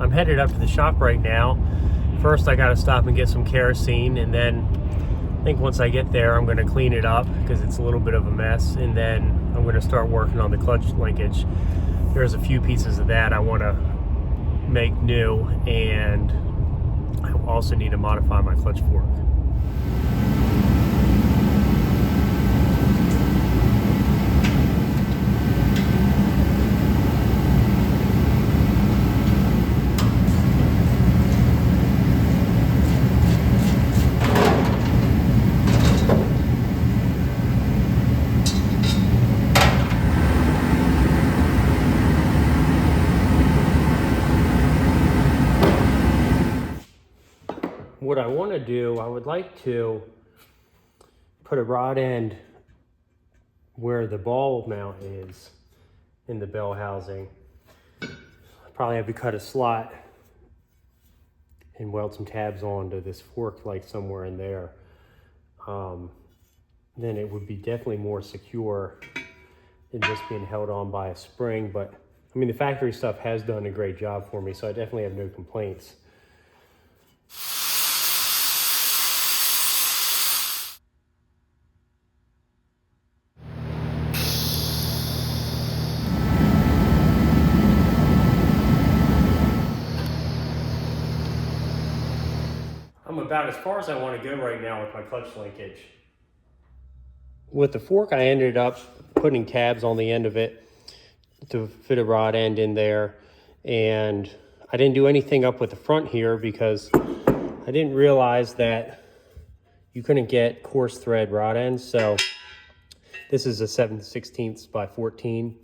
I'm headed up to the shop right now. First, I gotta stop and get some kerosene, and then I think once I get there, I'm gonna clean it up because it's a little bit of a mess, and then I'm gonna start working on the clutch linkage. There's a few pieces of that I wanna make new, and I also need to modify my clutch fork. What I want to do, I would like to put a rod end where the ball mount is in the bell housing. Probably have to cut a slot and weld some tabs onto this fork like somewhere in there. Then it would be definitely more secure than just being held on by a spring. But I mean, the factory stuff has done a great job for me, so I definitely have no complaints. I'm about as far as I want to go right now with my clutch linkage. With the fork, I ended up putting tabs on the end of it to fit a rod end in there. And I didn't do anything up with the front here because I didn't realize that you couldn't get coarse thread rod ends. So this is a 7/16 by 14,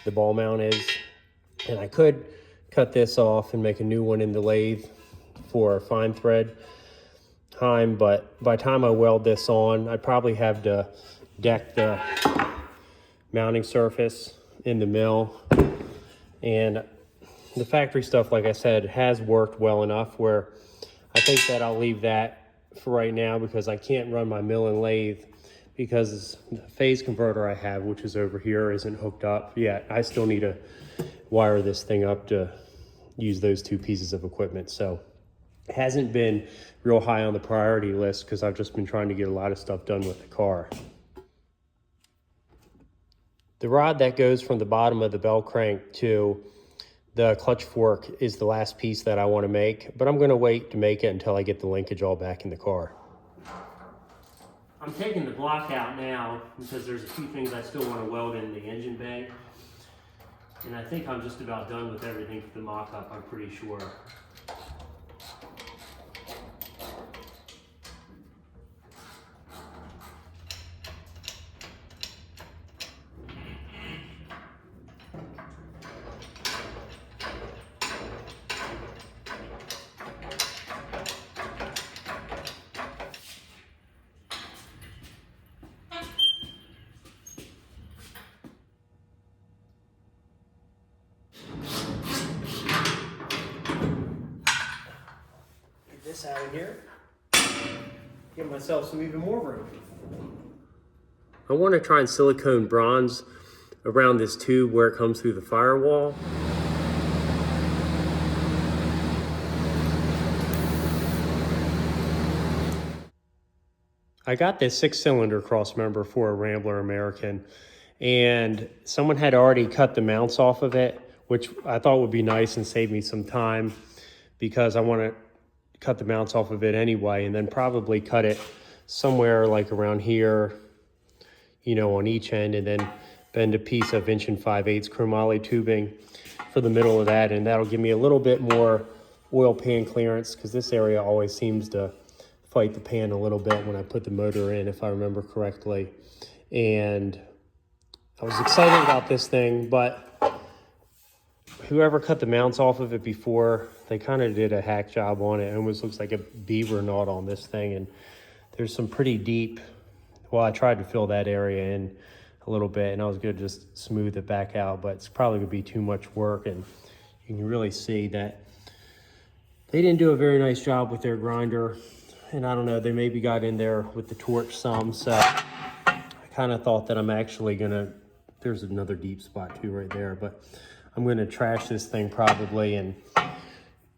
the ball mount is. And I could cut this off and make a new one in the lathe for fine thread time, but by the time I weld this on, I'd probably have to deck the mounting surface in the mill. And the factory stuff, like I said, has worked well enough where I think that I'll leave that for right now because I can't run my mill and lathe because the phase converter I have, which is over here, isn't hooked up yet. I still need to wire this thing up to use those two pieces of equipment. So it hasn't been real high on the priority list because I've just been trying to get a lot of stuff done with the car. The rod that goes from the bottom of the bell crank to the clutch fork is the last piece that I want to make, but I'm going to wait to make it until I get the linkage all back in the car. I'm taking the block out now because there's a few things I still want to weld in the engine bay. And I think I'm just about done with everything for the mock-up, I'm pretty sure. This out of here, give myself some even more room. I want to try and silicone bronze around this tube where it comes through the firewall. I got this 6-cylinder crossmember for a Rambler American, and someone had already cut the mounts off of it, which I thought would be nice and save me some time because I want to cut the mounts off of it anyway, and then probably cut it somewhere like around here, you know, on each end, and then bend a piece of 1 5/8 chromoly tubing for the middle of that, and that'll give me a little bit more oil pan clearance because this area always seems to fight the pan a little bit when I put the motor in, if I remember correctly. And I was excited about this thing, but whoever cut the mounts off of it before, they kind of did a hack job on it. It almost looks like a beaver knot on this thing, and there's some pretty deep, well, I tried to fill that area in a little bit, and I was going to just smooth it back out, but it's probably going to be too much work, and you can really see that they didn't do a very nice job with their grinder, and I don't know, they maybe got in there with the torch some, so I kind of thought that I'm actually going to, there's another deep spot too right there, but I'm going to trash this thing probably and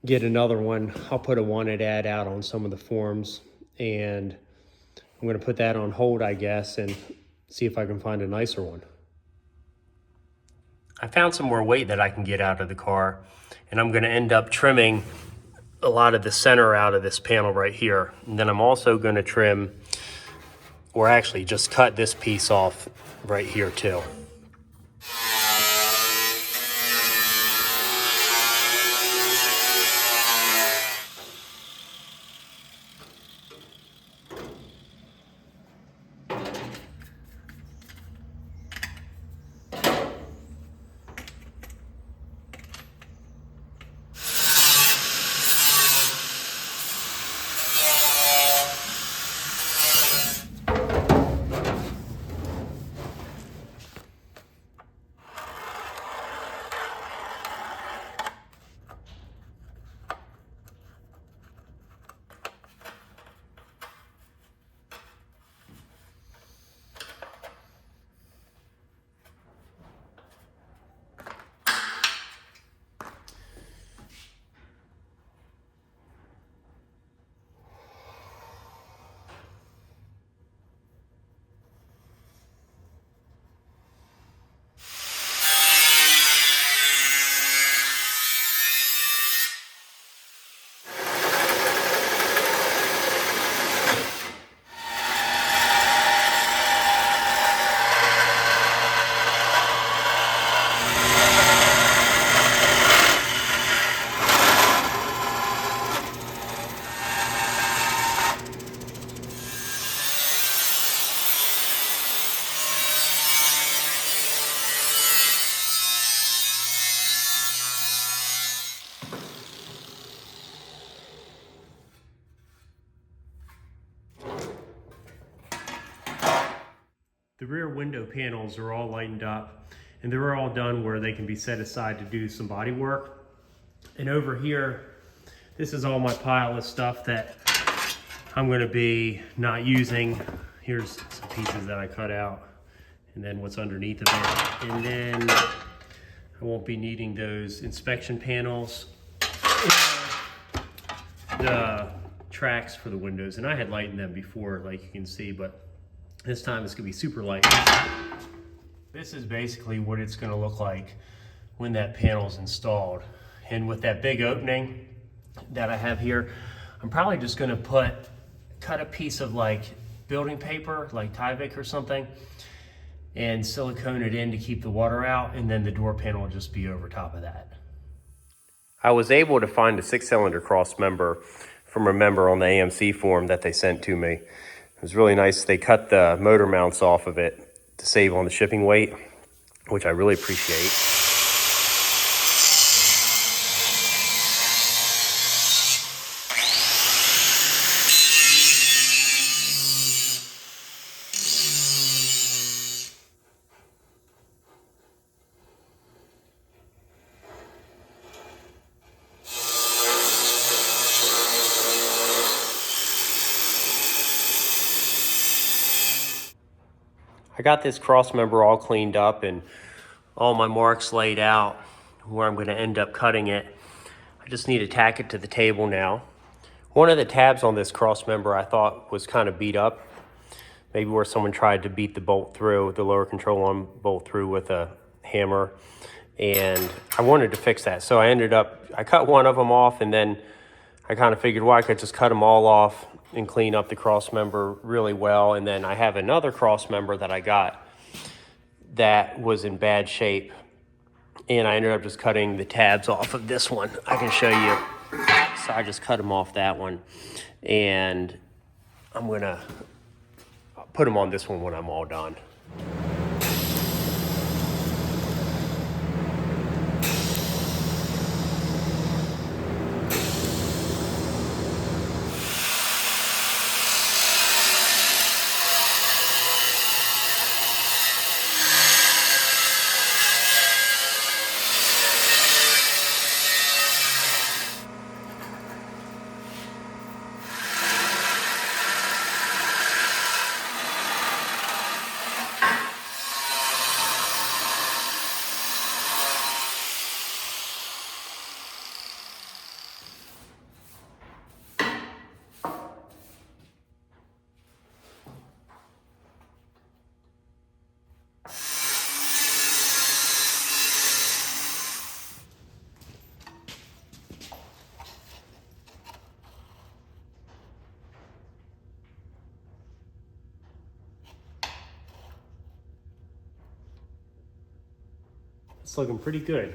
get another one. I'll put a wanted ad out on some of the forums, and I'm going to put that on hold, I guess, and see if I can find a nicer one. I found some more weight that I can get out of the car, and I'm going to end up trimming a lot of the center out of this panel right here. And then I'm also going to trim, or actually just cut this piece off right here too. The rear window panels are all lightened up, and they're all done where they can be set aside to do some body work. And over here, this is all my pile of stuff that I'm going to be not using. Here's some pieces that I cut out, and then what's underneath of it. And then I won't be needing those inspection panels, the tracks for the windows. And I had lightened them before, like you can see, but this time it's gonna be super light. This is basically what it's gonna look like when that panel's installed. And with that big opening that I have here, I'm probably just gonna cut a piece of like building paper, like Tyvek or something, and silicone it in to keep the water out, and then the door panel will just be over top of that. I was able to find a 6-cylinder cross member from a member on the AMC forum that they sent to me. It was really nice. They cut the motor mounts off of it to save on the shipping weight, which I really appreciate. I got this cross member all cleaned up and all my marks laid out where I'm going to end up cutting it. I just need to tack it to the table now. One of the tabs on this cross member I thought was kind of beat up, maybe where someone tried to beat the bolt through, the lower control arm bolt through with a hammer, and I wanted to fix that. So I cut one of them off, and then I kind of figured, well, I could just cut them all off and clean up the cross member really well. And then I have another cross member that I got that was in bad shape, and I ended up just cutting the tabs off of this one. I can show you. So I just cut them off that one, and I'm gonna put them on this one when I'm all done. It's looking pretty good.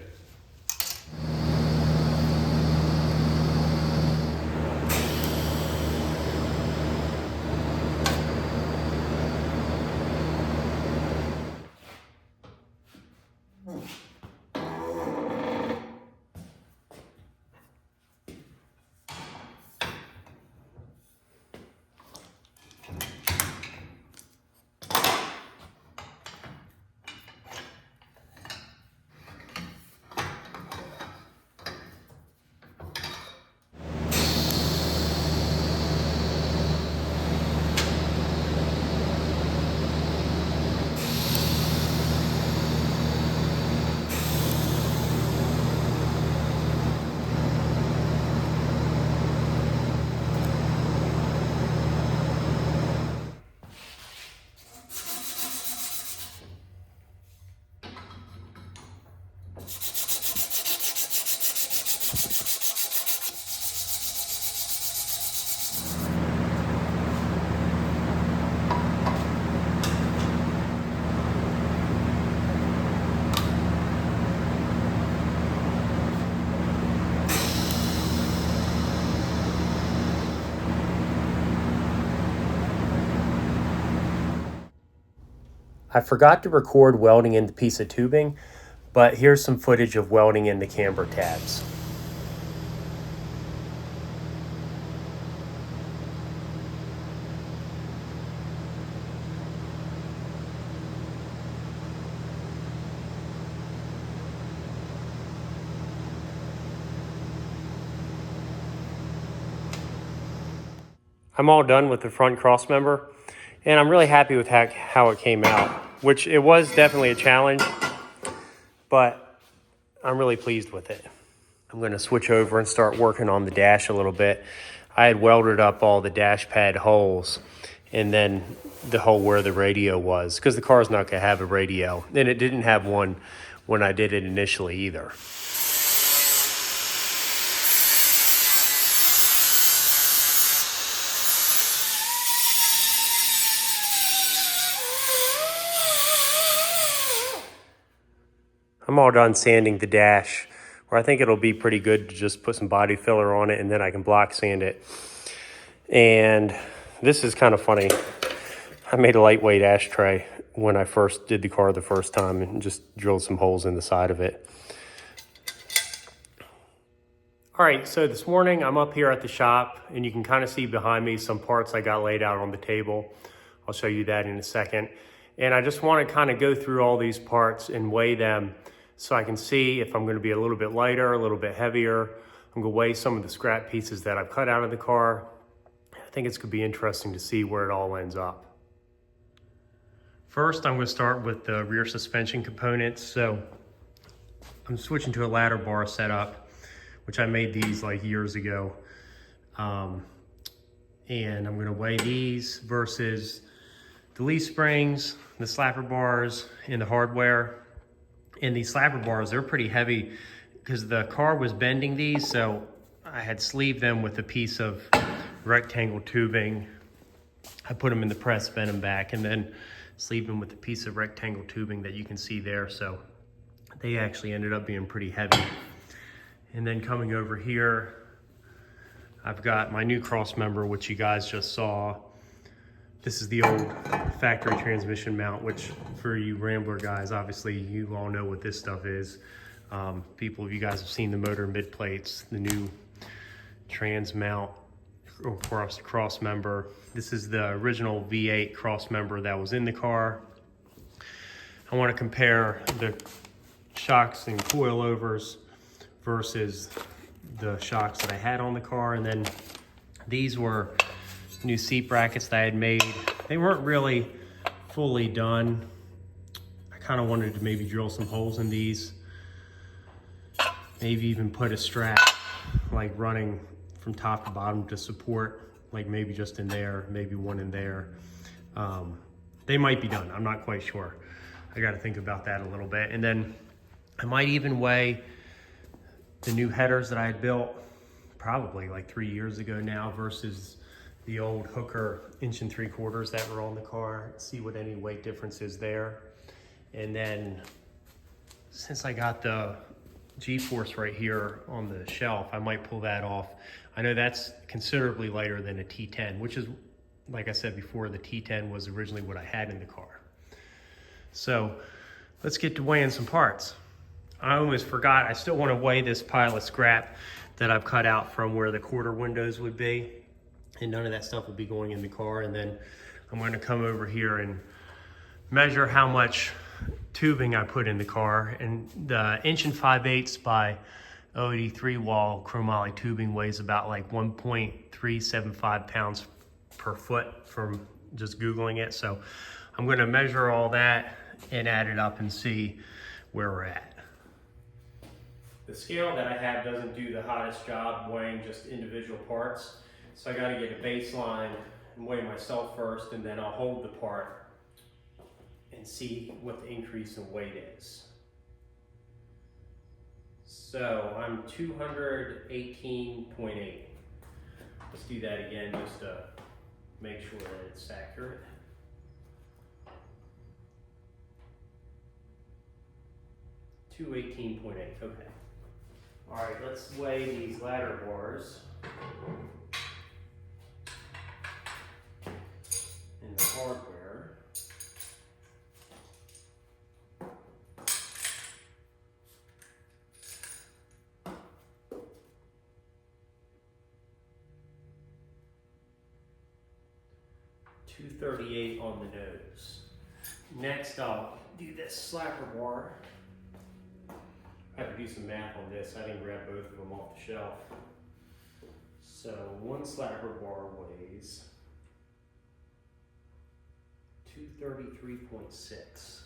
I forgot to record welding in the piece of tubing, but here's some footage of welding in the camber tabs. I'm all done with the front cross member, and I'm really happy with how it came out, which it was definitely a challenge, but I'm really pleased with it. I'm going to switch over and start working on the dash a little bit. I had welded up all the dash pad holes and then the hole where the radio was, because the car's not going to have a radio, and it didn't have one when I did it initially either. I'm all done sanding the dash, where I think it'll be pretty good to just put some body filler on it and then I can block sand it. And this is kind of funny. I made a lightweight ashtray when I first did the car the first time and just drilled some holes in the side of it. All right, so this morning I'm up here at the shop and you can kind of see behind me some parts I got laid out on the table. I'll show you that in a second. And I just want to kind of go through all these parts and weigh them so I can see if I'm going to be a little bit lighter, a little bit heavier. I'm going to weigh some of the scrap pieces that I've cut out of the car. I think it's going to be interesting to see where it all ends up. First, I'm going to start with the rear suspension components. So I'm switching to a ladder bar setup, which I made these like years ago. And I'm going to weigh these versus the leaf springs, the slapper bars, and the hardware. And these slapper bars, they're pretty heavy because the car was bending these, so I had sleeved them with a piece of rectangle tubing. I put them in the press, bent them back, and then sleeved them with a piece of rectangle tubing that you can see there. So they actually ended up being pretty heavy. And then coming over here, I've got my new cross member, which you guys just saw. This is the old factory transmission mount, which for you Rambler guys, obviously you all know what this stuff is. People, if you guys have seen the motor mid plates, the new trans mount or cross member. This is the original V8 cross member that was in the car. I want to compare the shocks and coilovers versus the shocks that I had on the car. And then these were new seat brackets that I had made. They weren't really fully done. I kind of wanted to maybe drill some holes in these. Maybe even put a strap like running from top to bottom to support, like maybe just in there, maybe one in there. They might be done, I'm not quite sure. I got to think about that a little bit. And then I might even weigh the new headers that I had built probably like 3 years ago now versus the old Hooker 1 3/4 inch that were on the car, see what any weight difference is there. And then since I got the G-force right here on the shelf, I might pull that off. I know that's considerably lighter than a T10, which is, like I said before, the T10 was originally what I had in the car. So let's get to weighing some parts. I almost forgot, I still want to weigh this pile of scrap that I've cut out from where the quarter windows would be. And none of that stuff would be going in the car. And then I'm going to come over here and measure how much tubing I put in the car. And the 1 5/8" by 083 wall chromoly tubing weighs about like 1.375 pounds per foot from just Googling it. So I'm going to measure all that and add it up and see where we're at. The scale that I have doesn't do the hottest job weighing just individual parts. So I got to get a baseline and weigh myself first, and then I'll hold the part and see what the increase in weight is. So I'm 218.8. Let's do that again just to make sure that it's accurate. $218.8, okay. All right, let's weigh these ladder bars and the hardware. $238 on the nose. Next, I'll do this slapper bar. I have to do some math on this. I didn't grab both of them off the shelf. So one slapper bar weighs 233.6.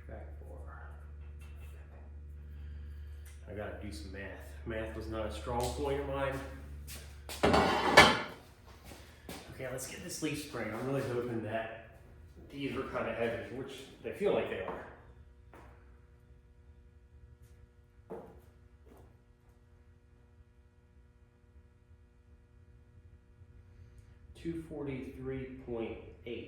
Track bar. I gotta do some math. Math was not a strong point of mine. Okay, let's get this leaf spring. I'm really hoping that these are kind of heavy, which they feel like they are. $243.8. Okay.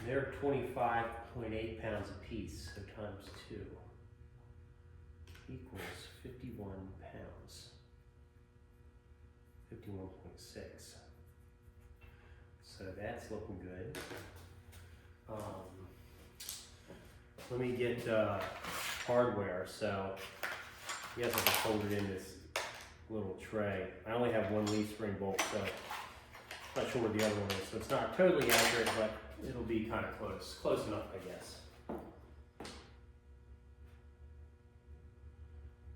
They're 25.8 pounds a piece, so times 2 equals 51 pounds. 51.6. So that's looking good. Let me get hardware. So I guess I just hold it in this little tray. I only have one leaf spring bolt, so I'm not sure where the other one is. So it's not totally accurate, but it'll be kind of close. Close enough, I guess.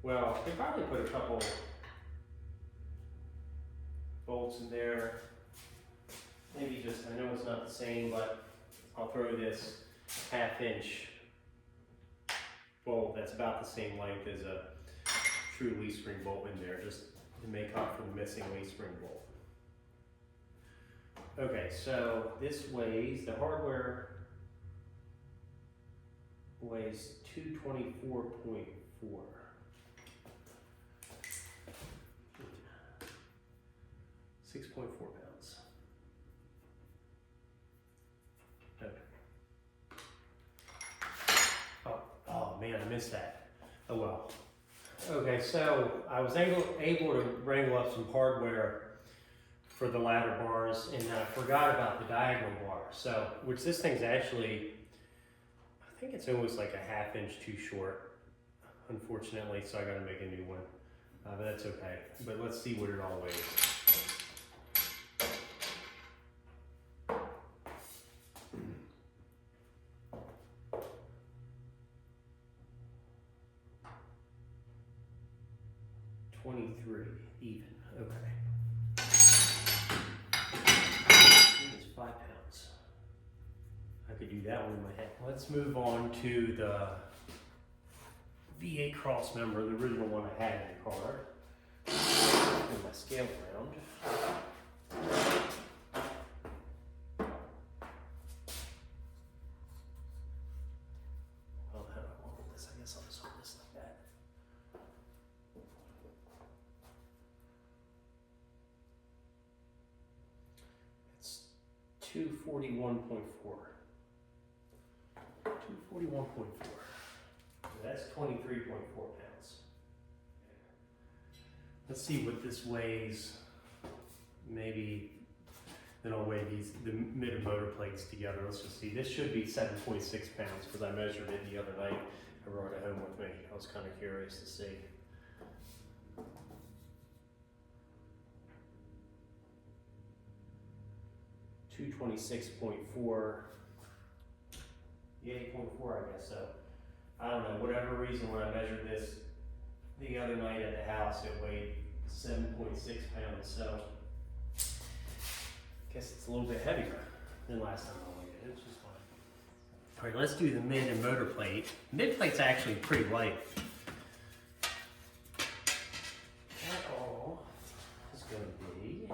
Well, they probably put a couple bolts in there. Maybe just, I know it's not the same, but I'll throw this 1/2 inch bolt that's about the same length as a true leaf spring bolt in there, just to make up for the missing leaf spring bolt. Okay, so this weighs, the hardware weighs 224.4. 6.4 pounds. Okay. Oh man, I missed that. Oh well. Okay, so I was able to wrangle up some hardware for the ladder bars, and I forgot about the diagonal bar. So, which this thing's actually, I think it's almost like a 1/2 inch too short, unfortunately, so I gotta make a new one. But that's okay. But let's see what it all weighs. $23 even. Okay. It's 5 pounds. I could do that one in my head. Let's move on to the V8 crossmember, the original one I had in the car. Move my scale around. Well, how do I hold this? I guess I'll just hold this like that. 241.4. 241.4. So that's 23.4 pounds. Let's see what this weighs. Maybe then I'll weigh the mid and motor plates together. Let's just see. This should be 7.6 pounds because I measured it the other night. I brought it home with me. I was kind of curious to see. $226.4. Yeah, 8.4, I guess so. I don't know, whatever reason when I measured this the other night at the house, it weighed 7.6 pounds, so I guess it's a little bit heavier than last time I weighed it, which is fine. All right, let's do the mid and motor plate. Mid plate's actually pretty light. That all is going to be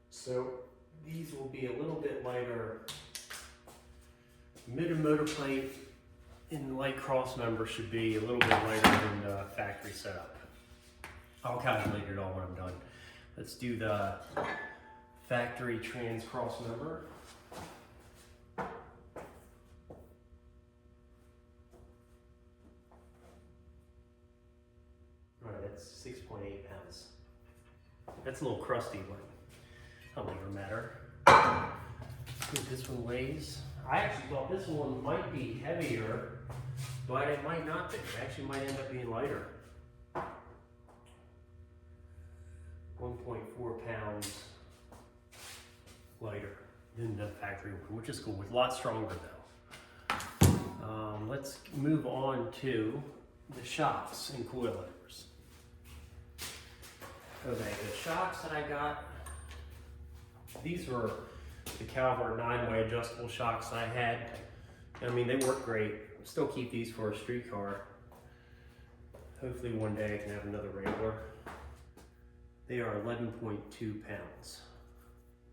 so these will be a little bit lighter. Mid and motor plate in the light cross member should be a little bit lighter than the factory setup. I'll calculate it all when I'm done. Let's do the factory trans cross member. All right, that's 6.8 pounds. That's a little crusty, but I don't think it'll matter. See what this one weighs. I actually thought this one might be heavier, but it might not be. It actually might end up being lighter. 1.4 pounds lighter than the factory one, which is cool. It's a lot stronger though. Let's move on to the shocks and coilovers. Okay, the shocks that I got, these were the Calvert 9-way adjustable shocks I had. I mean, they work great. Still keep these for a street car. Hopefully one day I can have another Wrangler. They are 11.2 pounds.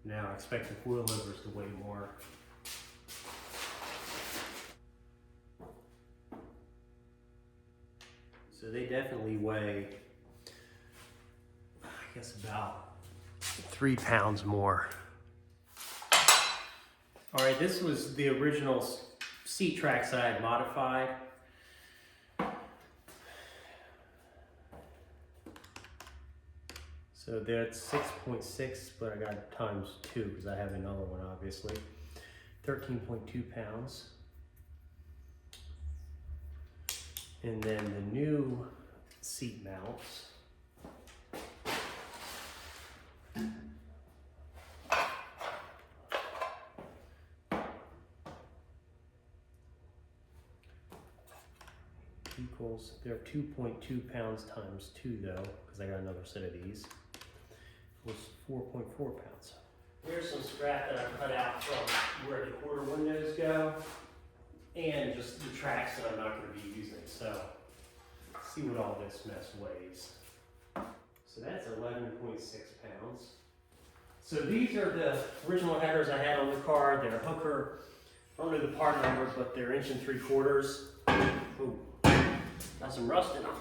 Now I expect the coilovers to weigh more. So they definitely weigh, I guess, about 3 pounds more. All right, this was the original seat tracks that I had modified. So that's 6.6, but I got times 2 because I have another one, obviously. 13.2 pounds. And then the new seat mounts. Equals, they're 2.2 pounds times 2 though, because I got another set of these. Was 4.4 pounds. Here's some scrap that I cut out from where the quarter windows go, and just the tracks that I'm not going to be using. So, let's see what all this mess weighs. So that's 11.6 pounds. So these are the original headers I had on the car. They're Hooker, I don't know the part numbers, but they're 1 3/4. Ooh, got some rust in them.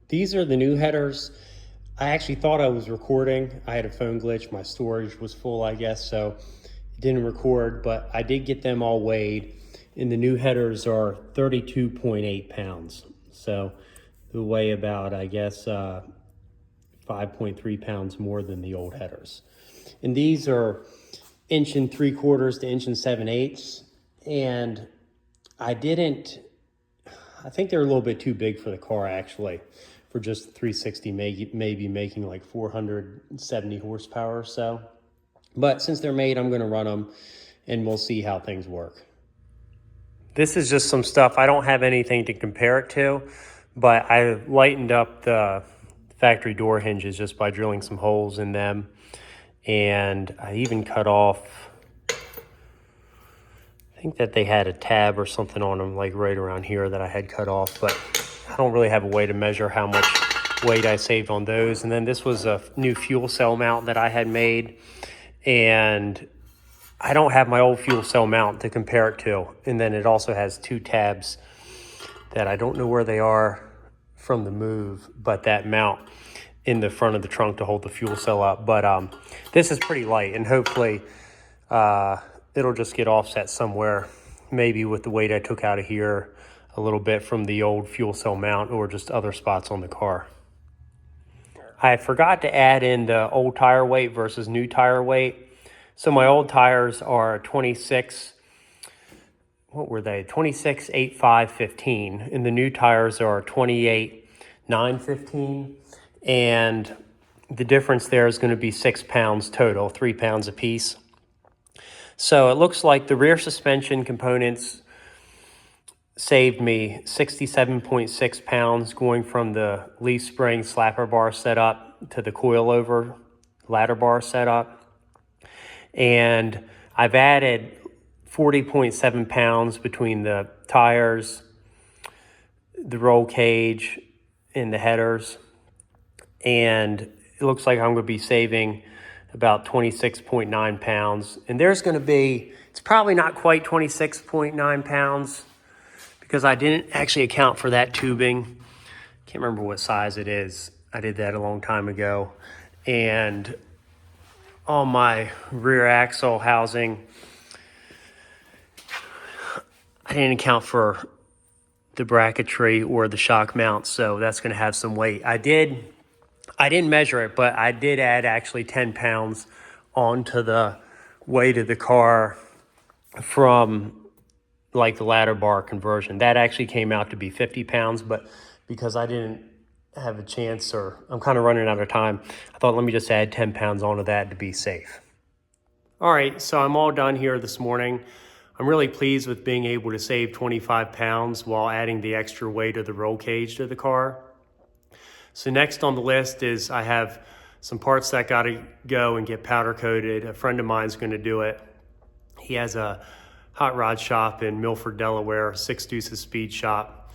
These are the new headers. I actually thought I was recording. I had a phone glitch. My storage was full, I guess, so it didn't record, but I did get them all weighed, and the new headers are 32.8 pounds. So they weigh about, I guess, 5.3 pounds more than the old headers. And these are 1 3/4 to 1 7/8. And I think they're a little bit too big for the car, actually. For just 360, maybe making like 470 horsepower or so. But since they're made, I'm gonna run them and we'll see how things work. This is just some stuff. I don't have anything to compare it to, but I lightened up the factory door hinges just by drilling some holes in them. And I even cut off, I think that they had a tab or something on them, like right around here that I had cut off, but I don't really have a way to measure how much weight I saved on those. And then this was a new fuel cell mount that I had made, and I don't have my old fuel cell mount to compare it to. And then it also has 2 tabs that I don't know where they are from the move, but that mount in the front of the trunk to hold the fuel cell up. But this is pretty light, and hopefully it'll just get offset somewhere, maybe with the weight I took out of here a little bit from the old fuel cell mount, or just other spots on the car. I forgot to add in the old tire weight versus new tire weight. So my old tires are 26, what were they? 26, 8, 5, 15. And the new tires are 28, 9, 15. And the difference there is going to be 6 pounds total, 3 pounds a piece. So it looks like the rear suspension components saved me 67.6 pounds going from the leaf spring slapper bar setup to the coilover ladder bar setup. And I've added 40.7 pounds between the tires, the roll cage, and the headers. And it looks like I'm going to be saving about 26.9 pounds. And there's going to be, it's probably not quite 26.9 pounds because I didn't actually account for that tubing. Can't remember what size it is. I did that a long time ago. And on my rear axle housing, I didn't account for the bracketry or the shock mount, so that's going to have some weight. I didn't measure it, but I did add actually 10 pounds onto the weight of the car from like the ladder bar conversion. That actually came out to be 50 pounds, but because I didn't have a chance, or I'm kind of running out of time, I thought let me just add 10 pounds onto that to be safe. All right, so I'm all done here this morning. I'm really pleased with being able to save 25 pounds while adding the extra weight of the roll cage to the car. So next on the list is I have some parts that got to go and get powder coated. A friend of mine's going to do it. He has a hot rod shop in Milford, Delaware, 6 Deuces Speed Shop.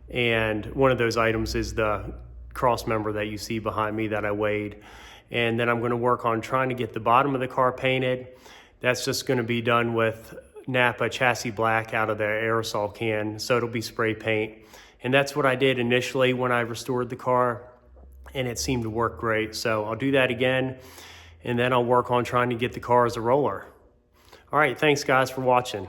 And one of those items is the cross member that you see behind me that I weighed. And then I'm going to work on trying to get the bottom of the car painted. That's just going to be done with Napa chassis black out of the aerosol can, so it'll be spray paint. And that's what I did initially when I restored the car, and it seemed to work great. So I'll do that again, and then I'll work on trying to get the car as a roller. All right, thanks guys for watching.